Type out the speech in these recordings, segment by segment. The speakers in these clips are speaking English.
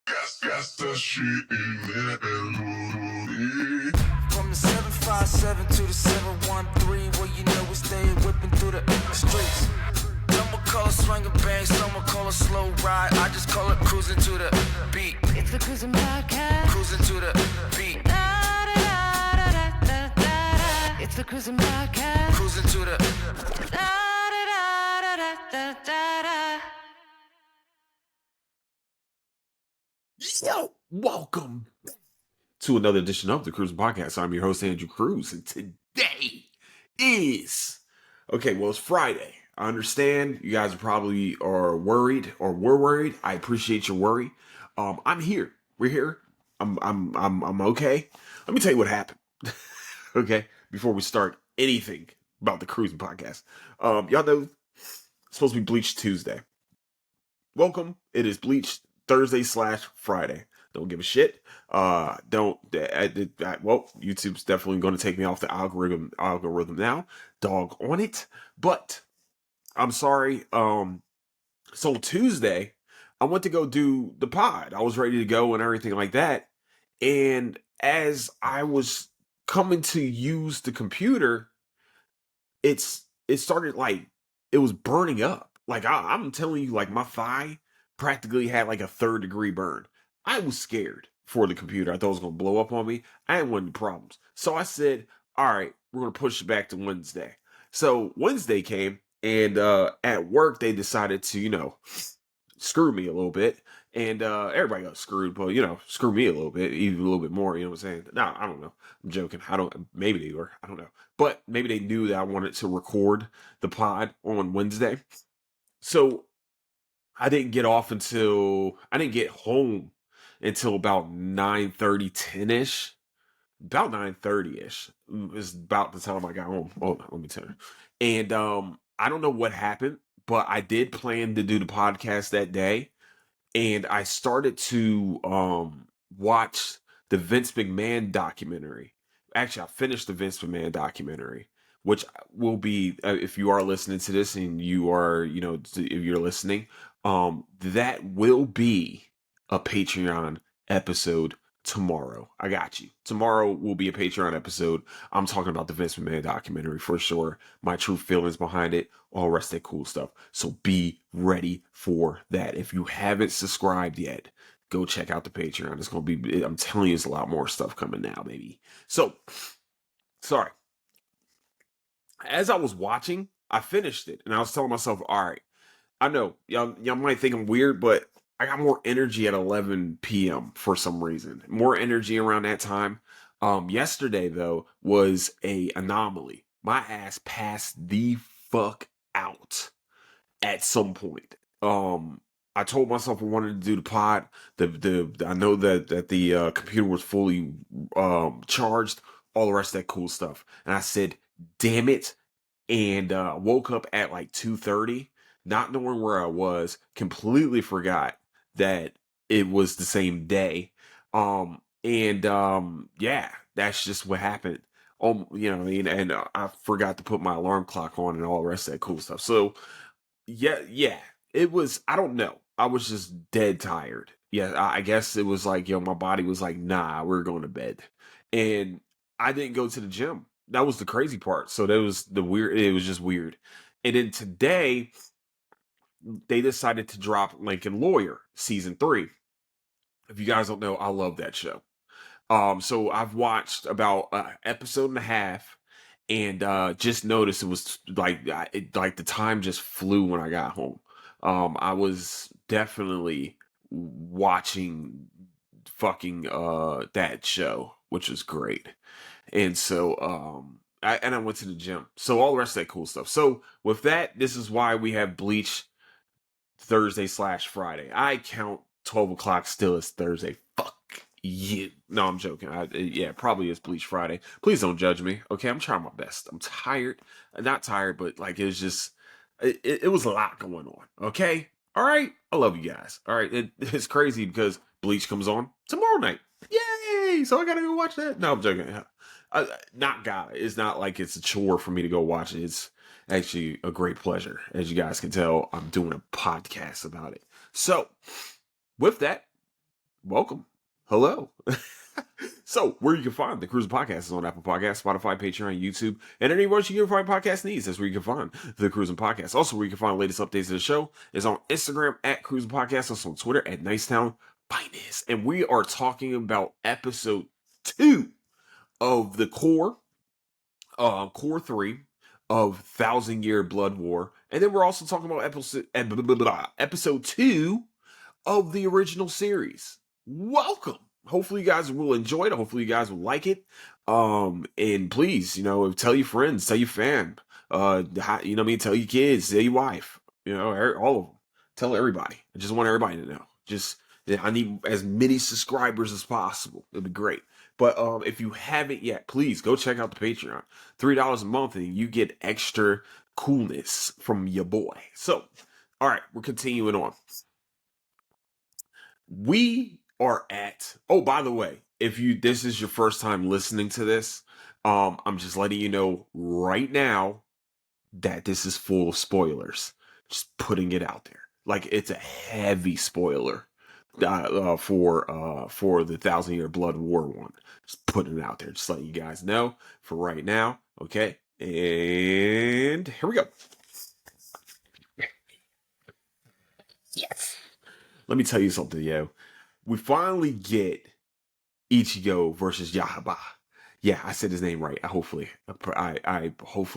Got the shit in there. From the 757 to the 713, well, you know we stay whipping through the streets. Some will call it swinging bang, some will call it slow ride. I just call it cruising to the beat. It's the Cruising Podcast. Cruising to the beat. Da, da, da, da, da, da, da. It's the Cruising Podcast. Cruising to the Da, da, da, da, da, da, da. Yo, welcome to another edition of the Cruising Podcast. I'm your host, Andrew Cruz, and today is... Okay, well, it's Friday. I understand you guys probably are worried or were worried. I appreciate your worry. I'm here. We're here. I'm okay. Let me tell you what happened. Okay, before we start anything about the Cruising Podcast. Y'all know it's supposed to be Bleach Tuesday. Welcome. It is Bleach Thursday/Friday. Don't give a shit. Well, YouTube's definitely going to take me off the algorithm now. Dog on it. But I'm sorry. So Tuesday, I went to go do the pod. I was ready to go and everything like that. And as I was coming to use the computer, it started like it was burning up. Like I'm telling you, like my thigh practically had like a 3rd-degree burn. I was scared for the computer. I thought it was going to blow up on me. I didn't want any problems. So I said, all right, we're going to push it back to Wednesday. So Wednesday came, and at work, they decided to, screw me a little bit. And everybody got screwed, but, screw me a little bit, even a little bit more, you know what I'm saying? No, I don't know. I'm joking. Maybe they were. I don't know. But maybe they knew that I wanted to record the pod on Wednesday. So I didn't get home until about 9:30, 10-ish. About 9:30-ish is about the time I got home. Hold on, let me tell you. And I don't know what happened, but I did plan to do the podcast that day. And I started to watch the Vince McMahon documentary. Actually, I finished the Vince McMahon documentary, which will be, if you are listening to this and you are, if you're listening, that will be a Patreon episode tomorrow. I got you. Tomorrow will be a Patreon episode. I'm talking about the Vince McMahon documentary for sure. My true feelings behind it, all rest of that cool stuff. So be ready for that. If you haven't subscribed yet, go check out the Patreon. It's going to be, I'm telling you, there's a lot more stuff coming now, baby. So, sorry. As I was watching, I finished it and I was telling myself, all right, I know y'all might think I'm weird, but I got more energy at 11 p.m. for some reason. More energy around that time. Yesterday though was a anomaly. My ass passed the fuck out at some point. I told myself I wanted to do the pod. I know that the computer was fully charged. All the rest of that cool stuff, and I said, "Damn it!" And woke up at like 2:30. Not knowing where I was, completely forgot that it was the same day. Yeah, that's just what happened. And I forgot to put my alarm clock on and all the rest of that cool stuff. So, yeah, it was, I don't know. I was just dead tired. Yeah, I guess it was like, my body was like, nah, we're going to bed. And I didn't go to the gym. That was the crazy part. So that was it was just weird. And then today, they decided to drop Lincoln Lawyer season 3. If you guys don't know, I love that show. So I've watched about an episode and a half, and just noticed it was like the time just flew when I got home. I was definitely watching fucking that show, which was great. And so I went to the gym. So all the rest of that cool stuff. So with that, this is why we have Bleach Thursday/Friday. I count 12 o'clock still as Thursday. Fuck you. No, I'm joking. Probably is Bleach Friday. Please don't judge me. Okay, I'm trying my best. I'm tired. Not tired, but like it was just, it was a lot going on. Okay? All right? I love you guys. All right? It's crazy because Bleach comes on tomorrow night. Yay! So I gotta go watch that? No, I'm joking. Not gotta. It's not like it's a chore for me to go watch it. It's actually a great pleasure. As you guys can tell, I'm doing a podcast about it. So, with that, welcome. Hello. So, where you can find the Cruising Podcast is on Apple Podcasts, Spotify, Patreon, YouTube, and anywhere you can find podcast needs. That's where you can find the Cruising Podcast. Also, where you can find the latest updates of the show is on Instagram at Cruising Podcast, also on Twitter at Nicetown Finest. And we are talking about episode 2 of the core 3 of Thousand Year Blood War. And then we're also talking about episode 2 of the original series. Welcome. Hopefully you guys will enjoy it. Hopefully you guys will like it. And please, tell your friends, tell your fam, tell your kids, tell your wife, all of them. Tell everybody. I just want everybody to know. I need as many subscribers as possible. It'll be great. But if you haven't yet, please go check out the Patreon. $3 a month and you get extra coolness from your boy. So, all right, we're continuing on. We are at, oh, by the way, if this is your first time listening to this, I'm just letting you know right now that this is full of spoilers. Just putting it out there. Like, it's a heavy spoiler for the Thousand Year Blood War one. Just putting it out there. Just letting you guys know for right now. Okay. And here we go. Yes. Let me tell you something, yo. We finally get Ichigo versus Yahaba. Yeah, I said his name right. I hopefully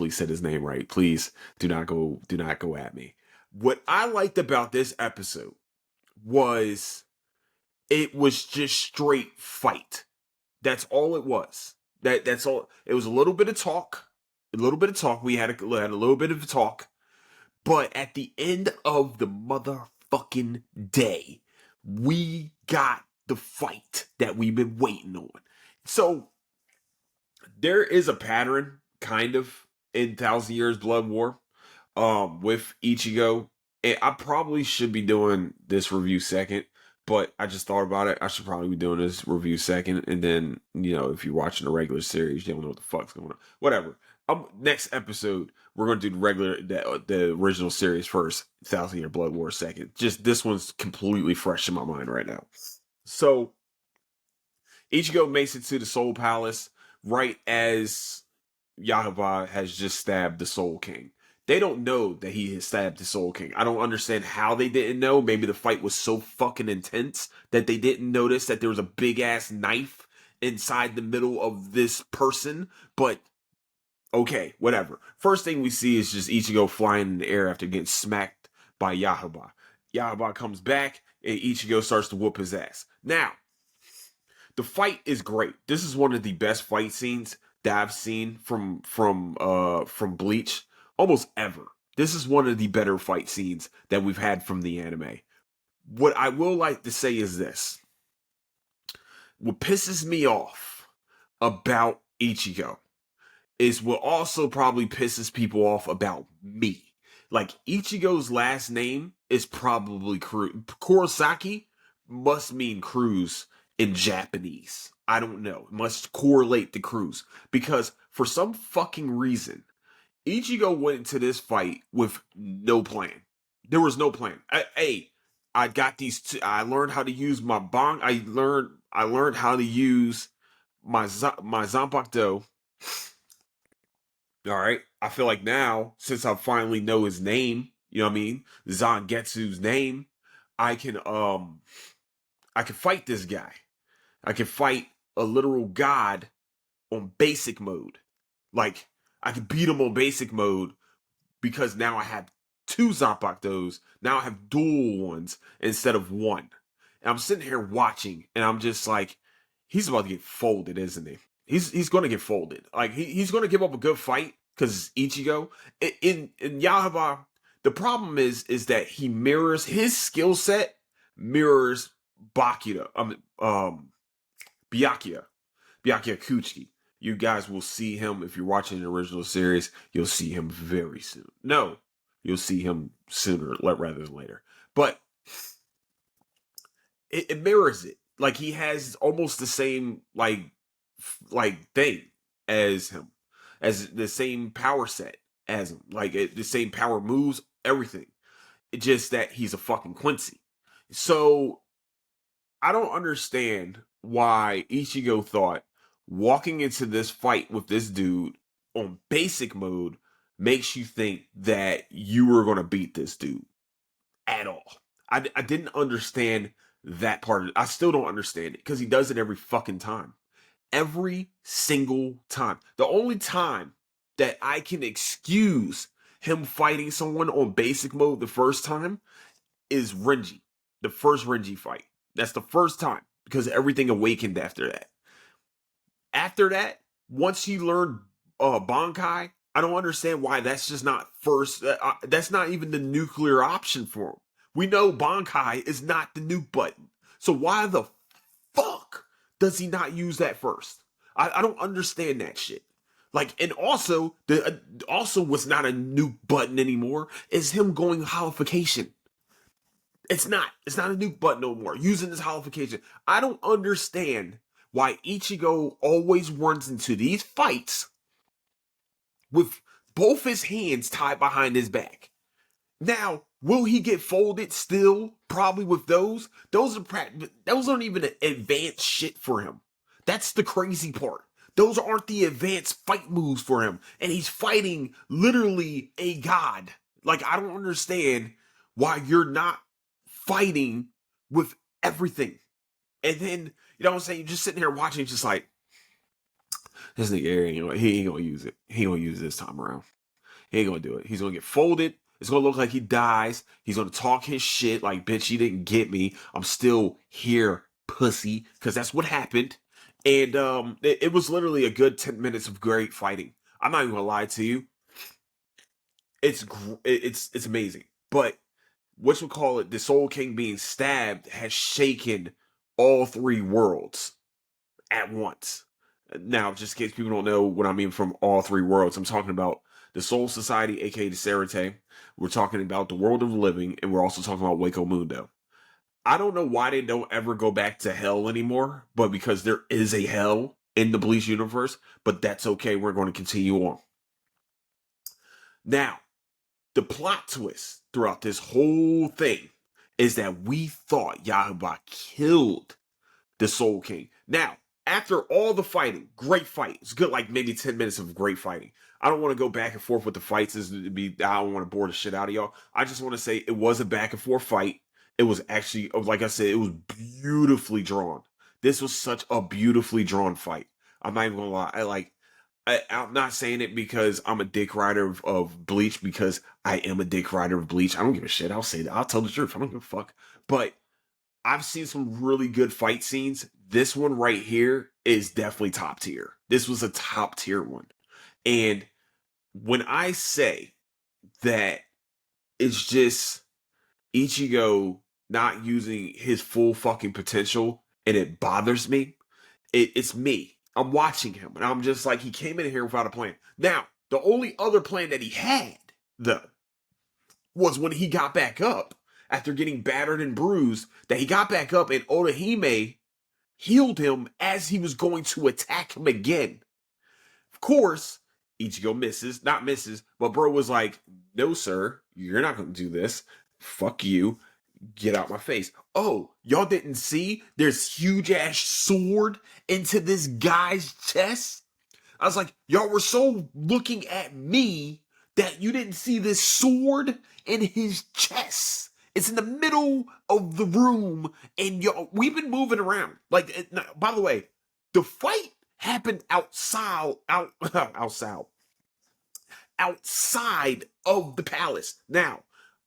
said his name right. Please do not go at me. What I liked about this episode was it was just straight fight. That's all it was. That's all. It was a little bit of talk. We had a little bit of talk. But at the end of the motherfucking day, we got the fight that we've been waiting on. So there is a pattern, kind of, in Thousand Years Blood War, with Ichigo. And I probably should be doing this review second, but I just thought about it. I should probably be doing this review second, and then if you're watching the regular series, you don't know what the fuck's going on. Whatever. Next episode, we're going to do the original series first, Thousand Year Blood War second. Just this one's completely fresh in my mind right now. So Ichigo makes it to the Soul Palace right as Yahaba has just stabbed the Soul King. They don't know that he has stabbed the Soul King. I don't understand how they didn't know. Maybe the fight was so fucking intense that they didn't notice that there was a big ass knife inside the middle of this person. But okay, whatever. First thing we see is just Ichigo flying in the air after getting smacked by Yahaba. Yahaba comes back and Ichigo starts to whoop his ass. Now, the fight is great. This is one of the best fight scenes that I've seen from Bleach almost ever. This is one of the better fight scenes that we've had from the anime. What I will like to say is this. What pisses me off about Ichigo is what also probably pisses people off about me. Like, Ichigo's last name is probably Kurosaki must mean cruise in Japanese. I don't know. It must correlate to cruise. Because for some fucking reason, Ichigo went into this fight with no plan. There was no plan. I got these I learned how to use my bong. I learned how to use my Zanpakuto. All right. I feel like now, since I finally know his name, you know what I mean? Zangetsu's name, I can fight this guy. I can fight a literal god on basic mode. Like, I can beat him on basic mode because now I have 2 Zanpakutos. Now I have dual ones instead of one. And I'm sitting here watching, and I'm just like, he's about to get folded, isn't he? He's going to get folded. Like, he's going to give up a good fight because Ichigo. In Yahaba, the problem is that he mirrors his skill set, mirrors Byakuya Kuchiki. You guys will see him if you're watching the original series. You'll see him very soon. No, you'll see him sooner rather than later. But it mirrors it. Like, he has almost the same like thing as him, as the same power set as him, like the same power moves, everything. It's just that he's a fucking Quincy. So I don't understand why Ichigo thought walking into this fight with this dude on basic mode makes you think that you were going to beat this dude at all. I didn't understand that part of it. I still don't understand it because he does it every fucking time. Every single time. The only time that I can excuse him fighting someone on basic mode the first time is Renji. The first Renji fight. That's the first time because everything awakened after that. After that, once he learned Bankai, I don't understand why that's just not first. That's not even the nuclear option for him. We know Bankai is not the nuke button. So why the fuck does he not use that first? I don't understand that shit. Like, and also, also what's not a nuke button anymore is him going holification. It's not. It's not a nuke button no more. Using this holification. I don't understand why Ichigo always runs into these fights with both his hands tied behind his back. Now, will he get folded still? Probably with those. Those aren't even advanced shit for him. That's the crazy part. Those aren't the advanced fight moves for him. And he's fighting literally a god. Like, I don't understand why you're not fighting with everything. And then, you know what I'm saying? You're just sitting here watching, just like, this nigga, he ain't gonna use it. He ain't gonna use it this time around. He ain't gonna do it. He's gonna get folded. It's gonna look like he dies. He's gonna talk his shit like, bitch, you didn't get me. I'm still here, pussy. Because that's what happened. And it was literally a good 10 minutes of great fighting. I'm not even gonna lie to you. It's amazing. But what you call it, the Soul King being stabbed has shaken all three worlds at once. Now, just in case people don't know what I mean from all three worlds, I'm talking about the Soul Society, aka the Serite. We're talking about the world of the living, and we're also talking about Waco Mundo. I don't know why they don't ever go back to hell anymore, but because there is a hell in the Bleach universe, but that's okay. We're going to continue on. Now, the plot twist throughout this whole thing is that we thought Yahuba killed the Soul King. Now, after all the fighting, great fight. It's good, like maybe 10 minutes of great fighting. I don't want to go back and forth with the fights. I don't want to bore the shit out of y'all. I just want to say it was a back and forth fight. It was actually, like I said, it was beautifully drawn. This was such a beautifully drawn fight. I'm not even gonna lie. I'm not saying it because I'm a dick rider of Bleach, because I am a dick rider of Bleach. I don't give a shit. I'll say that. I'll tell the truth. I don't give a fuck. But I've seen some really good fight scenes. This one right here is definitely top tier. This was a top tier one. And when I say that it's just Ichigo not using his full fucking potential and it bothers me, it's me. I'm watching him and I'm just like, he came in here without a plan. Now, the only other plan that he had, though, was when he got back up after getting battered and bruised, that he got back up and Orihime healed him as he was going to attack him again. Of course, Ichigo misses, but bro was like, no, sir, you're not going to do this. Fuck you. Get out my face. Oh, y'all didn't see there's huge ass sword into this guy's chest? I was like, y'all were so looking at me that you didn't see this sword in his chest. It's in the middle of the room, and y'all, we've been moving around. Like, by the way, the fight happened outside of the palace. Now,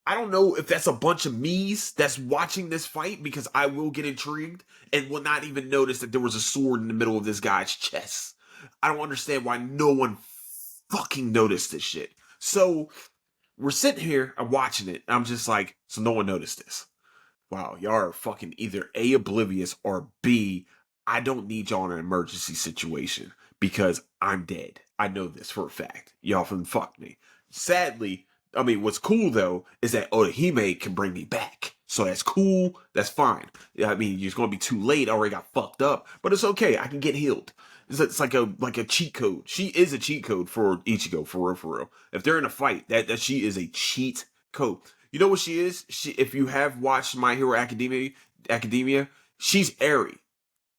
I don't know if that's a bunch of me's that's watching this fight, because I will get intrigued and will not even notice that there was a sword in the middle of this guy's chest. I don't understand why no one fucking noticed this shit. So we're sitting here, I'm watching it, and I'm just like, so no one noticed this. Wow, y'all are fucking either A, oblivious, or B, I don't need y'all in an emergency situation because I'm dead. I know this for a fact. Y'all can fuck me. Sadly, I mean, what's cool though is that Orihime can bring me back. So that's cool. That's fine. I mean, it's going to be too late. I already got fucked up, but it's okay. I can get healed. It's like a cheat code. She is a cheat code for Ichigo, for real, for real. If they're in a fight, that she is a cheat code. You know what she is? If you have watched My Hero Academia, She's Eri.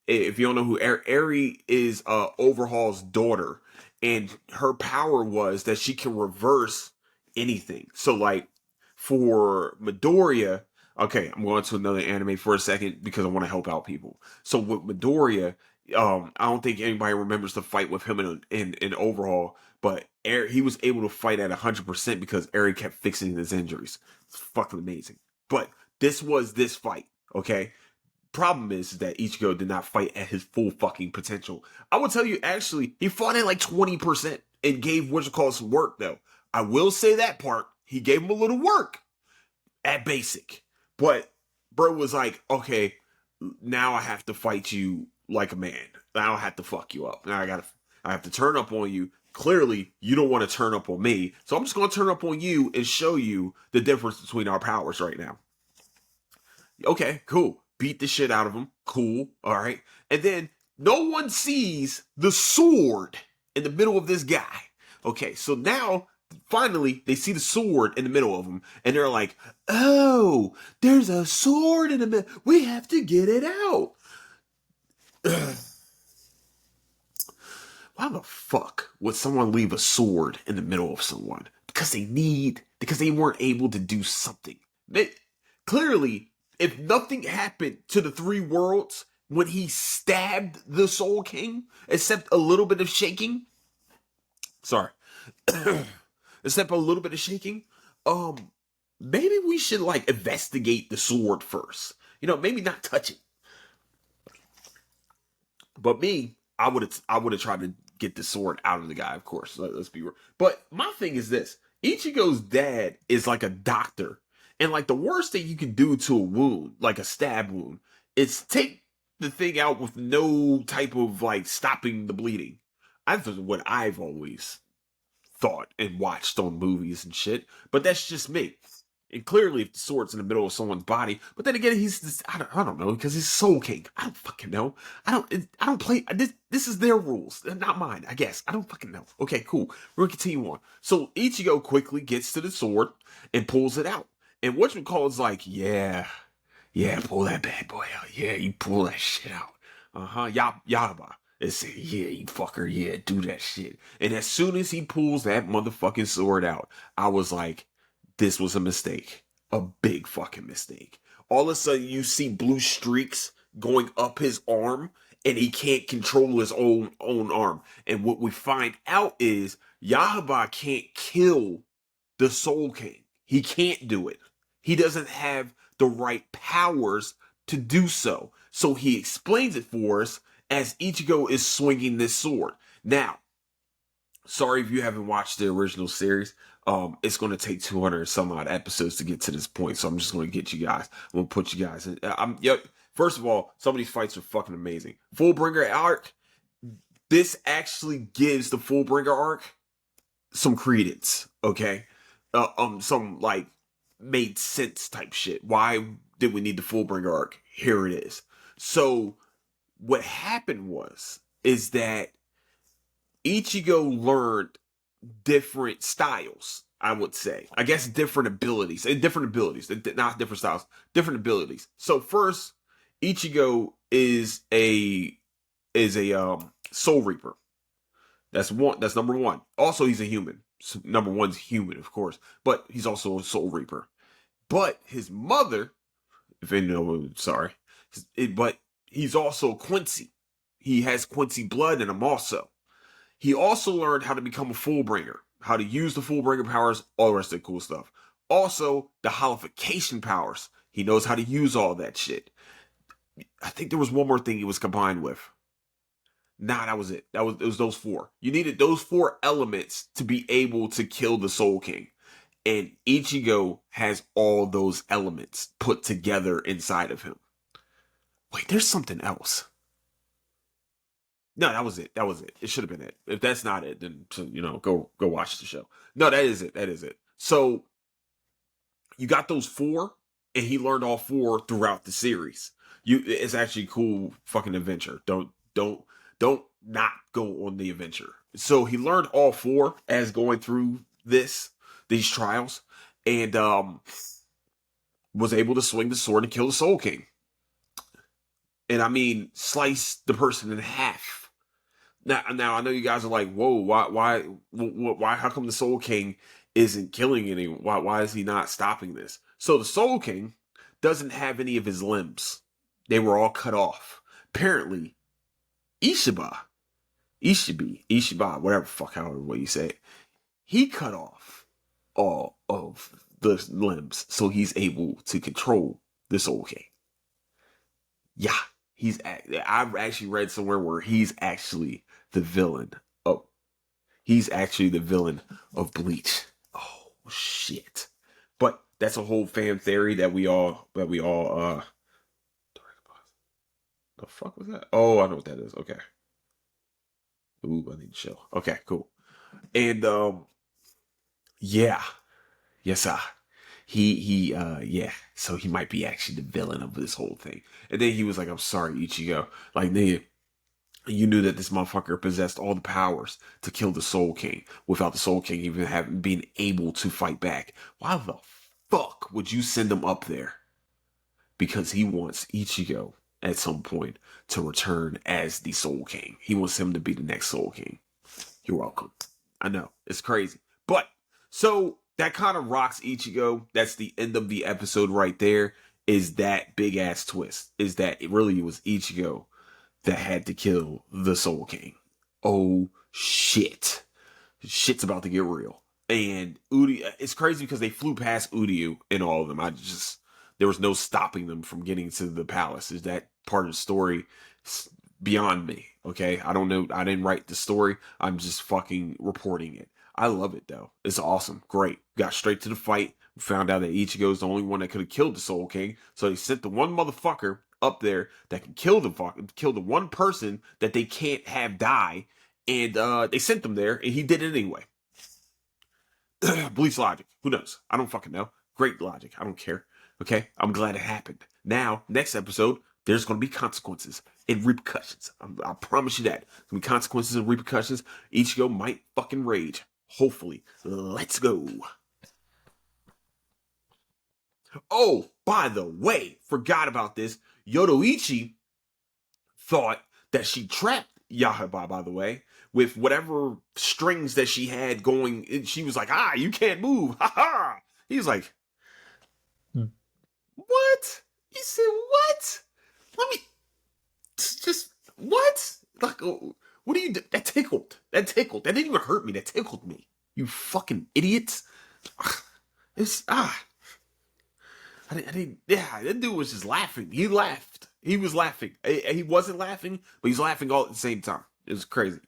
If you don't know who Eri is, Overhaul's daughter, and her power was that she can reverse anything. So like for Midoriya, okay, I'm going to another anime for a second because I want to help out people. So with Midoriya, I don't think anybody remembers the fight with him in Overhaul, but he was able to fight at 100% because Eri kept fixing his injuries. It's fucking amazing. But this was this fight, okay? Problem is that Ichigo did not fight at his full fucking potential. I will tell you, actually, he fought at like 20% and gave what you call some work, though. I will say that part. He gave him a little work at basic. But bro was like, okay, now I have to fight you like a man. Now I have to fuck you up. Now I have to turn up on you. Clearly, you don't want to turn up on me. So I'm just going to turn up on you and show you the difference between our powers right now. Okay, cool. Beat the shit out of him. Cool. All right. And then no one sees the sword in the middle of this guy. Okay, so now finally they see the sword in the middle of him and they're like, oh, there's a sword in the middle. We have to get it out. Why the fuck would someone leave a sword in the middle of someone? Because they weren't able to do something. Clearly, if nothing happened to the three worlds when he stabbed the Soul King, except a little bit of shaking, except a little bit of shaking, maybe we should like investigate the sword first. You know, maybe not touch it. But me, I would have tried to get the sword out of the guy, of course. Let's be real. But my thing is this: Ichigo's dad is like a doctor, and like the worst thing you can do to a wound, like a stab wound, is take the thing out with no type of like stopping the bleeding. That's what I've always thought and watched on movies and shit. But that's just me. And clearly, if the sword's in the middle of someone's body, but then again, he's this, I don't know, because he's Soul King. I don't fucking know. I don't play, this is their rules, not mine, I guess. I don't fucking know. Okay, cool. We're gonna continue on. So Ichigo quickly gets to the sword and pulls it out. And whatchamacallit's like, yeah, pull that bad boy out. Yeah, you pull that shit out. Yaba. And say, yeah, you fucker, yeah, do that shit. And as soon as he pulls that motherfucking sword out, I was like, this was a mistake. A big fucking mistake. All of a sudden, you see blue streaks going up his arm, and he can't control his own arm. And what we find out is Yahaba can't kill the Soul King. He can't do it. He doesn't have the right powers to do so. So he explains it for us as Ichigo is swinging this sword. Now, sorry if you haven't watched the original series. It's going to take 200 some odd episodes to get to this point, so I'm just going to get you guys. I'm going to put you guys in. First of all, some of these fights are fucking amazing. Fullbringer arc. This actually gives the Fullbringer arc some credence. Okay, some like made sense type shit. Why did we need the Fullbringer arc? Here it is. So what happened is that Ichigo learned different styles, I would say. I guess different abilities. Not different styles, different abilities. So first, Ichigo is a Soul Reaper. That's number one. Also, he's a human. So number one's human, of course, but he's also a Soul Reaper. But his mother, if you know, sorry, but he's also Quincy. He has Quincy blood in him also. He also learned how to become a Fullbringer, how to use the Fullbringer powers, all the rest of the cool stuff. Also, the holification powers. He knows how to use all that shit. I think there was one more thing he was combined with. Nah, that was it. It was those four. You needed those four elements to be able to kill the Soul King. And Ichigo has all those elements put together inside of him. Wait, there's something else. No, that was it. It should have been it. If that's not it, then go watch the show. No, that is it. So you got those four, and he learned all four throughout the series. It's actually a cool fucking adventure. Don't not go on the adventure. So he learned all four as going through these trials, and was able to swing the sword and kill the Soul King. and I mean slice the person in half. Now I know you guys are like, whoa, why? How come the Soul King isn't killing anyone? Why is he not stopping this? So the Soul King doesn't have any of his limbs. They were all cut off. Apparently, Ishiba, whatever fuck, however way you say it, he cut off all of the limbs, so he's able to control the Soul King. Yeah, I've actually read somewhere where he's actually the villain. Oh, he's actually the villain of Bleach. Oh shit! But that's a whole fan theory that we all the fuck was that? Oh, I know what that is. Okay. Ooh, I need to chill. Okay, cool. And yeah, yes, yeah. So he might be actually the villain of this whole thing. And then he was like, "I'm sorry, Ichigo. Like, nigga, you knew that this motherfucker possessed all the powers to kill the Soul King without the Soul King even having been able to fight back. Why the fuck would you send him up there? Because he wants Ichigo at some point to return as the Soul King. He wants him to be the next Soul King. You're welcome. I know, it's crazy. But, so, that kind of rocks Ichigo. That's the end of the episode right there, is that big ass twist. Is that it really was Ichigo that had to kill the Soul King. Oh, shit. Shit's about to get real. And it's crazy because they flew past Uryu in all of them. There was no stopping them from getting to the palace. Is that part of the story? It's beyond me. Okay, I don't know. I didn't write the story. I'm just fucking reporting it. I love it though. It's awesome. Great. Got straight to the fight. We found out that Ichigo is the only one that could have killed the Soul King. So they sent the one motherfucker up there that can kill the one person that they can't have die, and they sent them there, and he did it anyway. Bleach logic. Who knows? I don't fucking know. Great logic. I don't care. Okay, I'm glad it happened. Now, next episode, there's going to be consequences and repercussions. I promise you that. There's going to be consequences and repercussions. Ichigo might fucking rage. Hopefully. Let's go. Oh, by the way, forgot about this. Yodoichi thought that she trapped Yahaba, by the way, with whatever strings that she had going. She was like, you can't move. Ha ha. He was like, what? He said, what? Let me just, what? Like, what do you do? That tickled. That didn't even hurt me. That tickled me. You fucking idiots. It's, yeah, that dude was just laughing. He laughed. He was laughing. He wasn't laughing, but he's laughing all at the same time. It was crazy.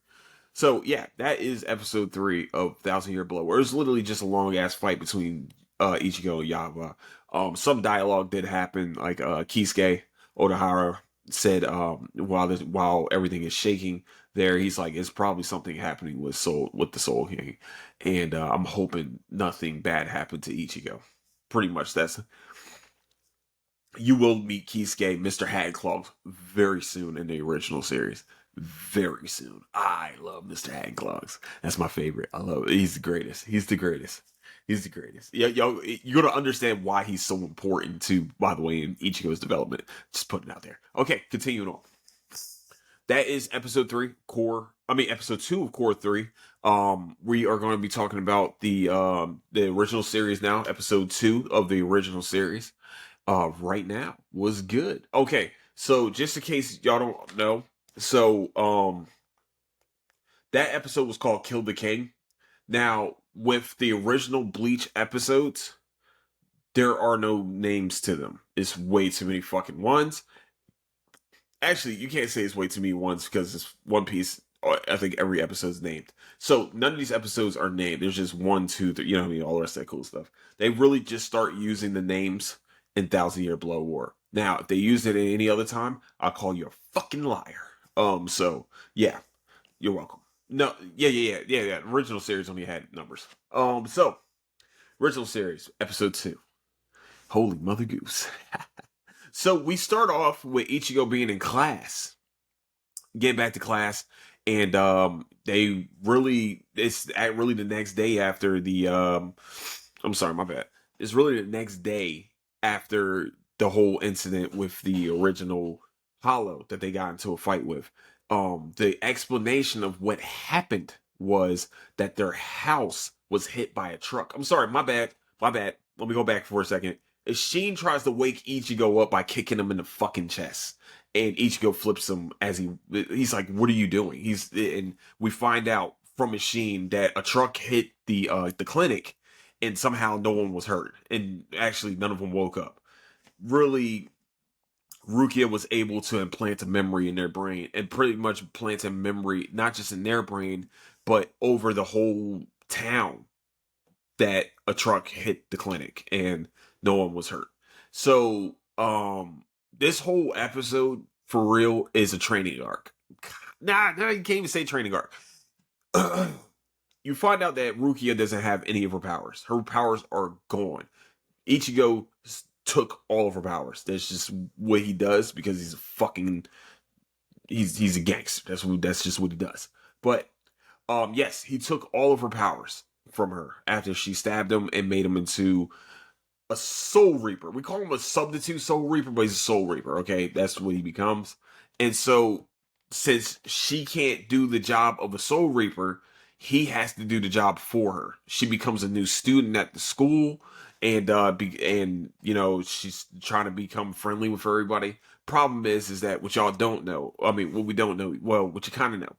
So, yeah, that is episode 3 of Thousand Year Blow, where it's literally just a long ass fight between Ichigo and Yaba. Some dialogue did happen, like Kisuke Odahara said while everything is shaking there, he's like, it's probably something happening with the Soul King. And I'm hoping nothing bad happened to Ichigo. Pretty much you will meet Kisuke, Mr. Handcloth, very soon in the original series. Very soon. I love Mr. Handcloth. That's my favorite. I love it. He's the greatest. He's the greatest. He's the greatest. Yeah, you're gonna understand why he's so important too, by the way, in Ichigo's development. Just putting it out there. Okay, continuing on. That is episode 2 of Core 3. We are going to be talking about the original series now, episode 2 of the original series. Right now was good. Okay, so just in case y'all don't know, so that episode was called Kill the King. Now, with the original Bleach episodes, there are no names to them. It's way too many fucking ones. Actually, you can't say it's way too many ones because it's One Piece. I think every episode's named. So none of these episodes are named. There's just 1, 2, 3, you know what I mean? All the rest of that cool stuff. They really just start using the names in Thousand Year Blow War. Now, if they use it at any other time, I'll call you a fucking liar. So yeah, you're welcome. No, yeah. Original series only had numbers. So original series, episode 2. Holy Mother Goose. So we start off with Ichigo being in class, getting back to class, and it's really the next day after the I'm sorry, my bad. It's really the next day after the whole incident with the original Hollow that they got into a fight with. The explanation of what happened was that their house was hit by a truck. I'm sorry, my bad. Let me go back for a second. Sheen tries to wake Ichigo up by kicking him in the fucking chest, and Ichigo flips him as he's like, "What are you doing?" And we find out from Sheen that a truck hit the clinic, and somehow no one was hurt, and actually none of them woke up. Really, Rukia was able to implant a memory in their brain, and pretty much plant a memory not just in their brain, but over the whole town, that a truck hit the clinic and no one was hurt. So, this whole episode for real is a training arc. Nah, you can't even say training arc. You find out that Rukia doesn't have any of her powers. Her powers are gone. Ichigo took all of her powers. That's just what he does because he's a fucking he's a gangster. That's just what he does. But yes, he took all of her powers from her after she stabbed him and made him into a Soul Reaper. We call him a substitute Soul Reaper, but he's a Soul Reaper, okay? That's what he becomes. And so, since she can't do the job of a Soul Reaper, he has to do the job for her. She becomes a new student at the school, and you know, she's trying to become friendly with everybody. Problem is that what y'all don't know, I mean, what we don't know, well, what you kind of know,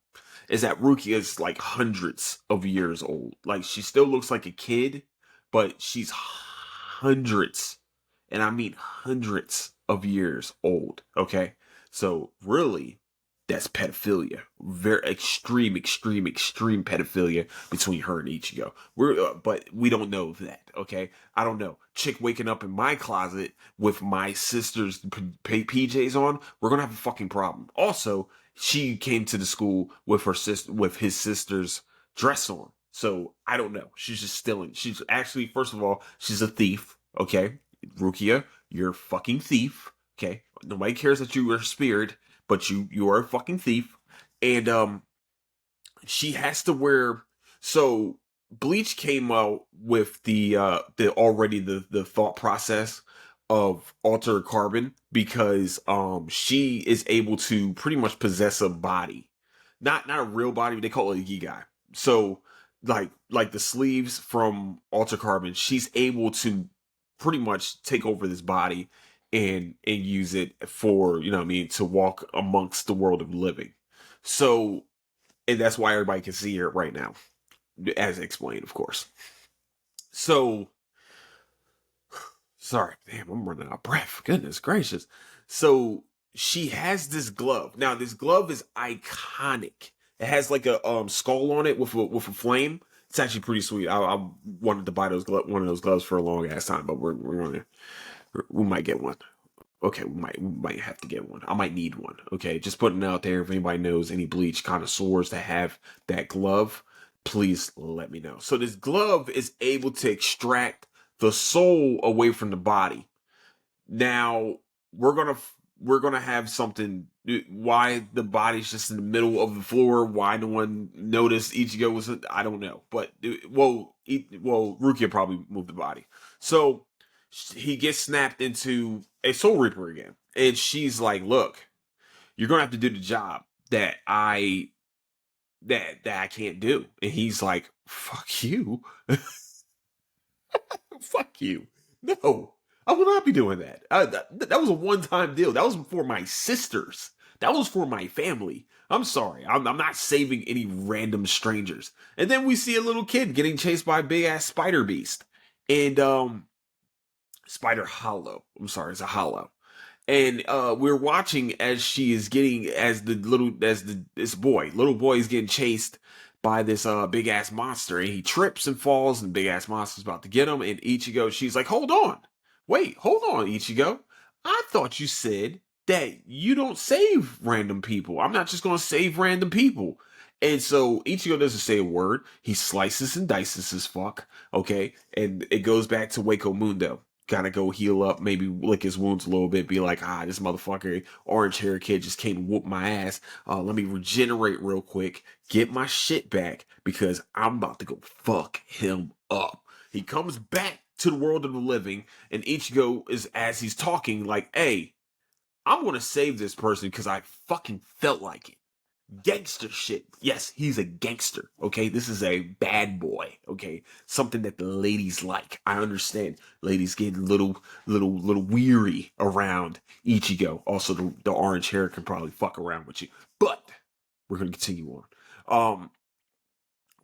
is that Rukia is like hundreds of years old. Like, she still looks like a kid, but she's hundreds, and I mean hundreds of years old. Okay, so really, that's pedophilia. Very extreme, extreme, extreme pedophilia between her and Ichigo. But we don't know that. Okay, I don't know. Chick waking up in my closet with my sister's PJs on, we're gonna have a fucking problem. Also, she came to the school with her sister, with his sister's dress on. So I don't know. She's just stealing. She's actually, first of all, she's a thief. Okay, Rukia, you're a fucking thief. Okay, nobody cares that you were spared, but you are a fucking thief. And she has to wear. So Bleach came out with the thought process of alter carbon because she is able to pretty much possess a body, not a real body. They call it a Yigai. So like the sleeves from Alter Carbon, she's able to pretty much take over this body and use it for, you know what I mean, to walk amongst the world of living. So, and that's why everybody can see her right now, as explained, of course. So, sorry, damn, I'm running out of breath. Goodness gracious. So she has this glove. Now, this glove is iconic. It has like a skull on it with a flame. It's actually pretty sweet. I wanted to buy one of those gloves for a long ass time, but we might get one. Okay, we might have to get one. I might need one. Okay, just putting it out there. If anybody knows any Bleach connoisseurs that have that glove, please let me know. So this glove is able to extract the soul away from the body. Now we're gonna have something. Why the body's just in the middle of the floor? Why no one noticed Ichigo was? I don't know. But Rukia probably moved the body. So he gets snapped into a Soul Reaper again, and she's like, "Look, you're gonna have to do the job that I can't do." And he's like, "Fuck you." Fuck you. No, I will not be doing that. That was a one-time deal. That was for my sisters. That was for my family. I'm sorry. I'm not saving any random strangers. And then we see a little kid getting chased by a big ass spider beast. And Spider Hollow. I'm sorry, it's a hollow. And we're watching as she is getting little boy is getting chased by this big ass monster, and he trips and falls, and the big ass monster's about to get him. And Ichigo, she's like, hold on, Ichigo, I thought you said that you don't save random people. I'm not just gonna save random people. And so Ichigo doesn't say a word. He slices and dices his fuck. Okay, and it goes back to Waco Mundo. Gotta go heal up, maybe lick his wounds a little bit, be like, this motherfucker, orange hair kid just came and whoop my ass. Let me regenerate real quick, get my shit back, because I'm about to go fuck him up. He comes back to the world of the living, and Ichigo is, as he's talking, like, hey, I'm going to save this person because I fucking felt like it. Gangster shit. Yes, he's a gangster. Okay, this is a bad boy. Okay, something that the ladies like. I understand. Ladies get little weary around Ichigo. Also, the orange hair can probably fuck around with you. But we're gonna continue on.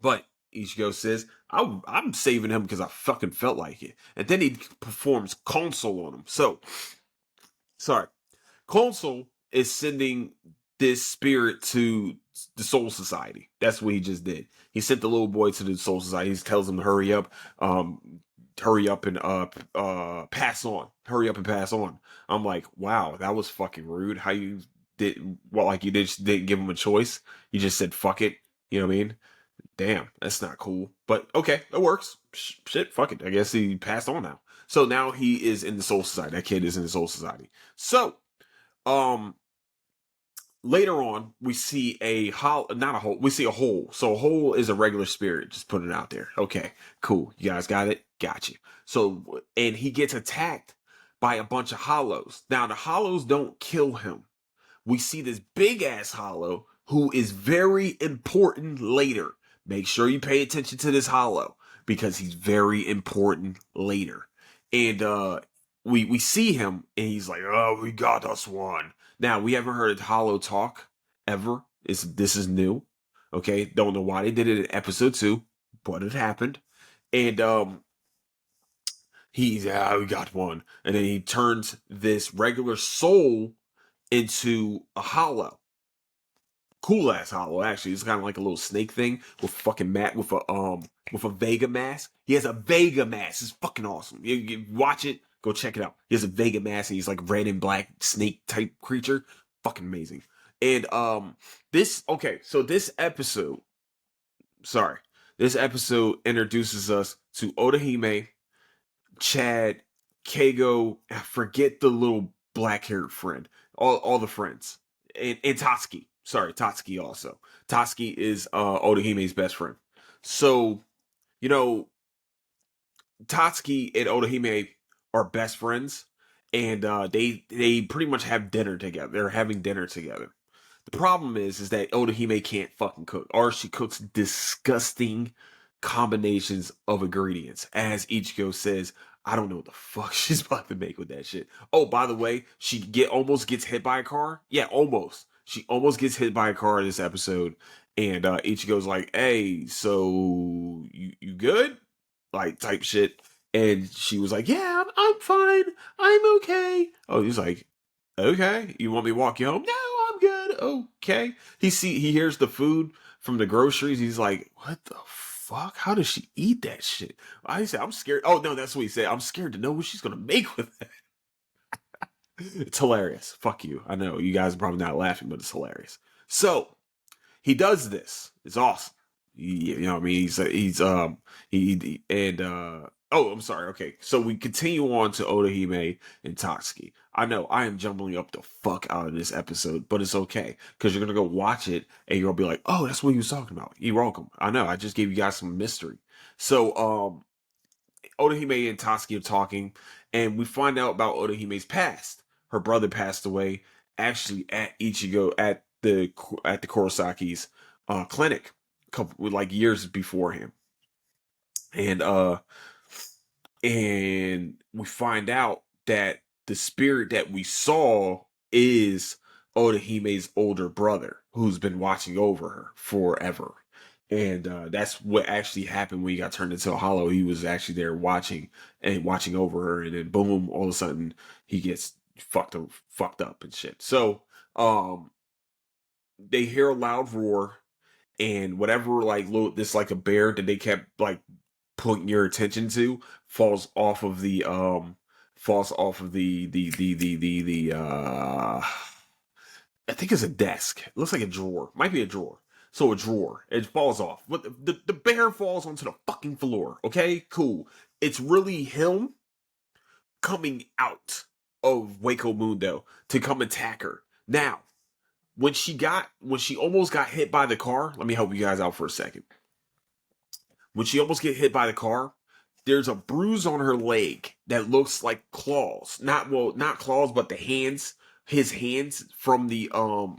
But Ichigo says, I'm saving him because I fucking felt like it. And then he performs console on him. So, sorry. Console is sending this spirit to the Soul Society. That's what he just did. He sent the little boy to the Soul Society. He tells him to hurry up and pass on. Hurry up and pass on. I'm like, wow, that was fucking rude. How you did like you just didn't give him a choice. You just said fuck it. You know what I mean? Damn, that's not cool. But okay, it works. Shit, fuck it. I guess he passed on now. So now he is in the Soul Society. That kid is in the Soul Society. So um later on we see a hole, not a hole, we see a hole. So a hole is a regular spirit, just put it out there. Okay, cool, you guys got it, got you. So and he gets attacked by a bunch of hollows. Now the hollows don't kill him. We see this big ass hollow who is very important later. Make sure you pay attention to this hollow because he's very important later. And we see him and he's like, "Oh, we got us one." Now we haven't heard hollow talk ever. This is new. Okay, don't know why they did it in episode 2, but it happened. And he's we got one, and then he turns this regular soul into a hollow. Cool ass hollow, actually. It's kind of like a little snake thing with fucking with a Vega mask. He has a Vega mask. It's fucking awesome. You watch it, go check it out. He has a Vega mask and he's like red and black snake type creature. Fucking amazing. And this episode introduces us to Odahime, Chad, Kago, I forget the little black haired friend. All the friends. And Tatsuki. Sorry, Tatsuki also. Tatsuki is Odahime's best friend. So, you know, Tatsuki and Odahime are best friends, and they pretty much have dinner together. They're having dinner together. The problem is that Odahime can't fucking cook, or she cooks disgusting combinations of ingredients. As Ichigo says, I don't know what the fuck she's about to make with that shit. Oh, by the way, she almost gets hit by a car. Yeah, almost. She almost gets hit by a car in this episode, and Ichigo's like, "Hey, so you good?" Like type shit, and she was like, "Yeah, I'm fine. I'm okay." Oh, he's like, "Okay, you want me to walk you home?" "No, I'm good." "Okay." He hears the food from the groceries. He's like, "What the fuck? How does she eat that shit?" I said, "I'm scared." Oh no, that's what he said. "I'm scared to know what she's gonna make with it." It's hilarious. Fuck you. I know you guys are probably not laughing, but it's hilarious. So he does this. It's awesome. You know what I mean? Oh, I'm sorry. Okay, so we continue on to Odahime and Tatsuki. I know I am jumbling up the fuck out of this episode, but it's okay because you're gonna go watch it and you're gonna be like, "Oh, that's what he was talking about." You're welcome. I know. I just gave you guys some mystery. So Odahime and Tatsuki are talking, and we find out about Odahime's past. Her brother passed away actually at Ichigo at the Korosaki's clinic, like years before him, and we find out that the spirit that we saw is Odahime's older brother, who's been watching over her forever. And that's what actually happened when he got turned into a hollow. He was actually there watching over her, and then boom, all of a sudden he gets fucked up and shit. So they hear a loud roar, and whatever this like a bear that they kept like putting your attention to falls off of the I think it's a desk. It looks like a drawer. Might be a drawer. So a drawer. It falls off. But the bear falls onto the fucking floor. Okay? Cool. It's really him coming out of Waco Mundo to come attack her. Now, when she almost got hit by the car, let me help you guys out for a second. When she almost get hit by the car, there's a bruise on her leg that looks like claws. Not claws, but the hands his hands from the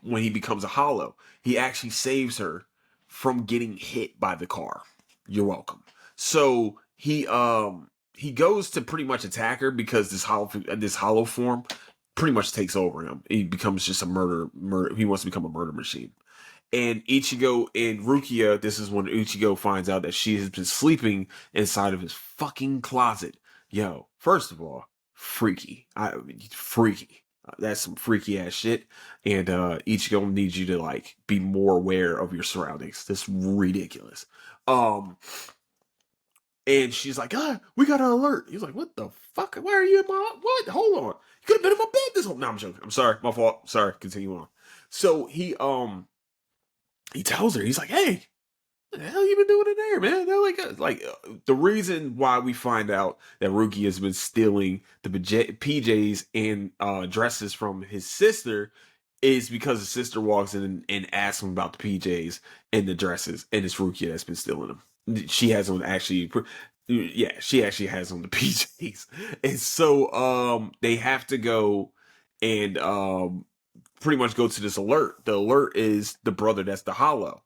when he becomes a hollow. He actually saves her from getting hit by the car. You're welcome. So he goes to pretty much attack her because this hollow form pretty much takes over him. He becomes just a murder. He wants to become a murder machine. And Ichigo and Rukia, this is when Ichigo finds out that she has been sleeping inside of his fucking closet. Yo, first of all, freaky. Freaky. That's some freaky ass shit. And Ichigo needs you to like be more aware of your surroundings. That's ridiculous. Um, and she's like, we got an alert. He's like, what the fuck? Why are you in my what? Hold on. You could have been in my bed this whole. No, I'm joking. I'm sorry. My fault. Sorry. Continue on. So he tells her, he's like, hey, what the hell you been doing in there, man? They're the reason why we find out that Ruki has been stealing the PJs and dresses from his sister is because his sister walks in and asks him about the PJs and the dresses, and it's Rukia that's been stealing them. She has them actually. Yeah, she actually has on the PJs, and so they have to go and pretty much go to this alert. The alert is the brother that's the hollow.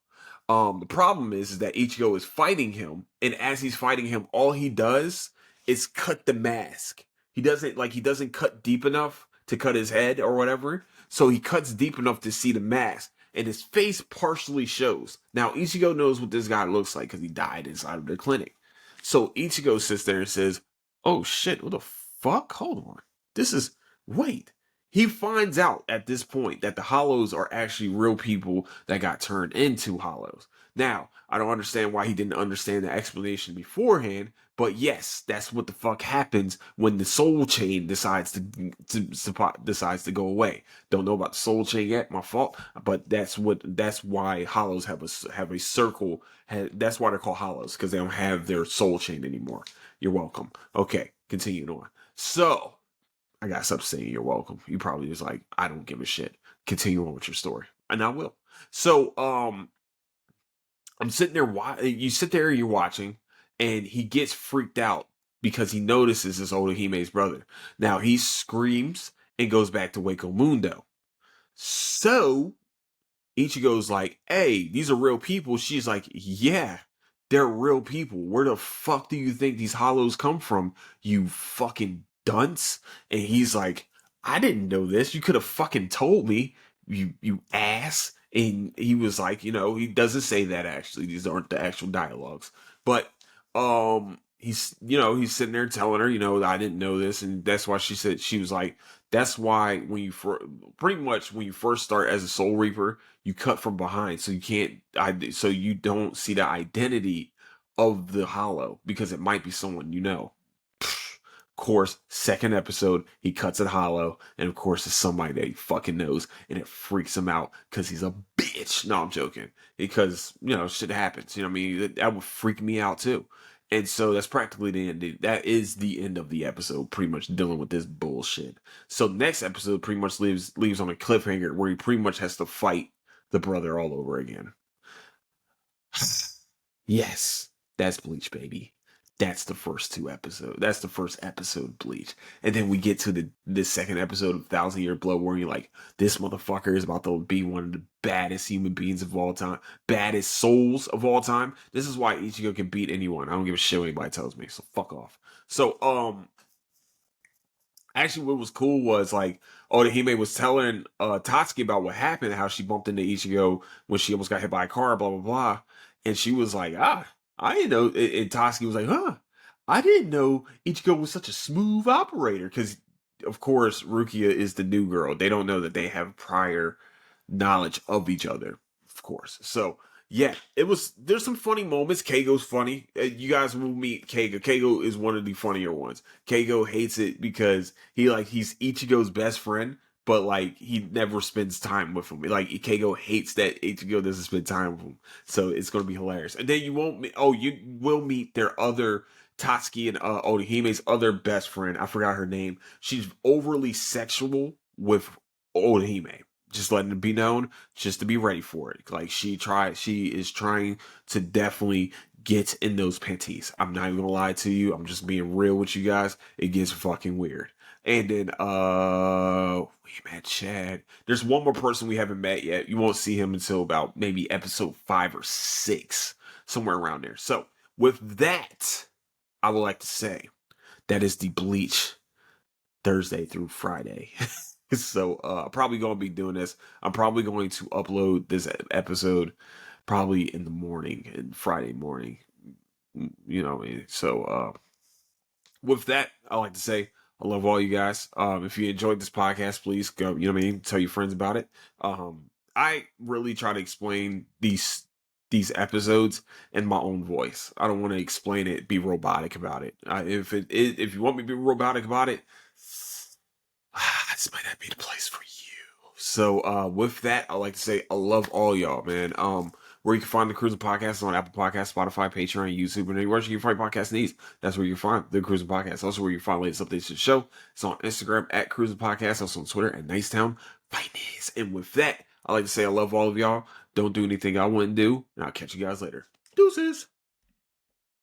The problem is that Ichigo is fighting him, and as he's fighting him, all he does is cut the mask. He doesn't cut deep enough to cut his head or whatever, so he cuts deep enough to see the mask, and his face partially shows. Now Ichigo knows what this guy looks like because he died inside of the clinic. So Ichigo sits there and says, "Oh shit, what the fuck? Hold on, this is wait." He finds out at this point that the hollows are actually real people that got turned into hollows. Now, I don't understand why he didn't understand the explanation beforehand, but yes, that's what the fuck happens when the soul chain decides to go away. Don't know about the soul chain yet, my fault, but that's why hollows have a circle. That's why they're called hollows, because they don't have their soul chain anymore. You're welcome. Okay, continuing on. So I got something saying you're welcome. You probably was like, I don't give a shit. Continue on with your story. And I will. So, I'm sitting there, you sit there, you're watching, and he gets freaked out because he notices it's Odahime's brother. Now, he screams and goes back to Wako Mundo. So, Ichigo's like, hey, these are real people. She's like, yeah, they're real people. Where the fuck do you think these hollows come from, you fucking dunce? And he's like, I didn't know this. You could have fucking told me, you ass. And he was like, he doesn't say that actually. These aren't the actual dialogues. But he's sitting there telling her, I didn't know this, and that's why she was like, that's why when you first start as a Soul Reaper, you cut from behind, so so you don't see the identity of the Hollow because it might be someone you know. Of course, second episode, he cuts it hollow, and of course, it's somebody that he fucking knows, and it freaks him out because he's a bitch. No, I'm joking. Because, shit happens. You know what I mean? That would freak me out too. And so that's practically the end. That is the end of the episode, pretty much dealing with this bullshit. So next episode pretty much leaves on a cliffhanger where he pretty much has to fight the brother all over again. Yes, that's Bleach, baby. That's the first two episodes. That's the first episode of Bleach. And then we get to the second episode of Thousand Year Blood where you're like, this motherfucker is about to be one of the baddest human beings of all time. Baddest souls of all time. This is why Ichigo can beat anyone. I don't give a shit what anybody tells me. So fuck off. So, actually what was cool was like Odahime was telling Tatsuki about what happened, how she bumped into Ichigo when she almost got hit by a car, blah, blah, blah. And she was like, I didn't know. And Tatsuki was like, I didn't know Ichigo was such a smooth operator. Because, of course, Rukia is the new girl. They don't know that they have prior knowledge of each other, of course. So, yeah, there's some funny moments. Keigo's funny. You guys will meet Keigo. Keigo is one of the funnier ones. Keigo hates it because he's Ichigo's best friend, but like he never spends time with him. Like Keigo hates that Ichigo doesn't spend time with him. So it's gonna be hilarious. And then you will meet their other Tatsuki and Odahime's other best friend. I forgot her name. She's overly sexual with Odahime. Just letting it be known, just to be ready for it. Like she is trying to definitely get in those panties. I'm not even gonna lie to you. I'm just being real with you guys. It gets fucking weird. And then we met Chad. There's one more person we haven't met yet. You won't see him until about maybe episode 5 or 6, somewhere around there. So with that, I would like to say that is the Bleach Thursday through Friday. So probably gonna be doing this. I'm probably going to upload this episode probably in the morning, and Friday morning. You know, so with that, I like to say I love all you guys. If you enjoyed this podcast, please go, you know what I mean, tell your friends about it. I really try to explain these episodes in my own voice. I don't want to explain it, be robotic about it. If you want me to be robotic about it, this might not be the place for you. So with that, I like to say I love all y'all, man. Where you can find the Cruising Podcast on Apple Podcasts, Spotify, Patreon, YouTube, and anywhere you find podcast needs. That's where you find the Cruising Podcast. Also, where you find latest updates to the show. It's on Instagram at Cruising Podcast. Also on Twitter at Nicetown Finance. And with that, I like to say I love all of y'all. Don't do anything I wouldn't do, and I'll catch you guys later. Deuces.